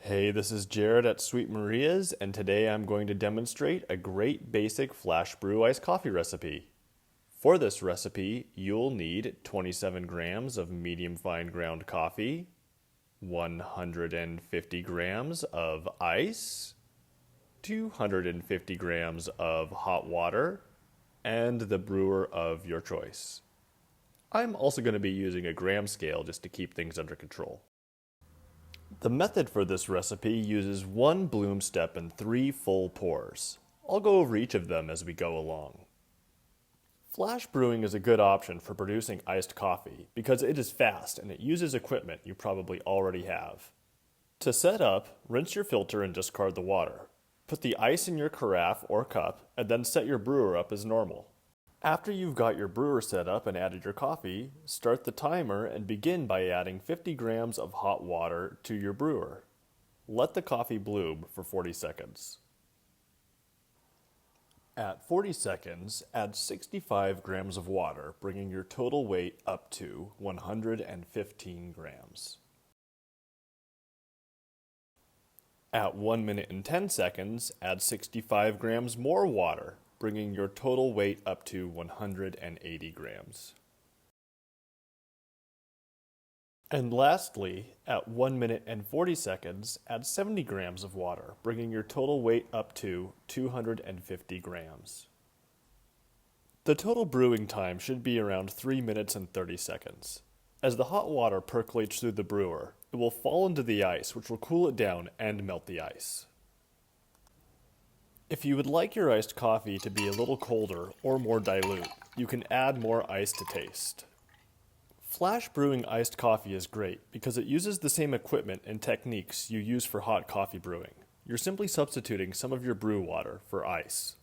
Hey, this is Jared at Sweet Maria's, and today I'm going to demonstrate a great basic flash brew iced coffee recipe. For this recipe, you'll need 27 grams of medium fine ground coffee, 150 grams of ice, 250 grams of hot water, and the brewer of your choice. I'm also going to be using a gram scale just to keep things under control. The method for this recipe uses 1 bloom step and 3 full pours. I'll go over each of them as we go along. Flash brewing is a good option for producing iced coffee because it is fast and it uses equipment you probably already have. To set up, rinse your filter and discard the water. Put the ice in your carafe or cup and then set your brewer up as normal. After you've got your brewer set up and added your coffee, start the timer and begin by adding 50 grams of hot water to your brewer. Let the coffee bloom for 40 seconds. At 40 seconds, add 65 grams of water, bringing your total weight up to 115 grams. At 1 minute and 10 seconds, add 65 grams more water, bringing your total weight up to 180 grams. And lastly, at 1 minute and 40 seconds, add 70 grams of water, bringing your total weight up to 250 grams. The total brewing time should be around 3 minutes and 30 seconds. As the hot water percolates through the brewer, it will fall into the ice, which will cool it down and melt the ice. If you would like your iced coffee to be a little colder or more dilute, you can add more ice to taste. Flash brewing iced coffee is great because it uses the same equipment and techniques you use for hot coffee brewing. You're simply substituting some of your brew water for ice.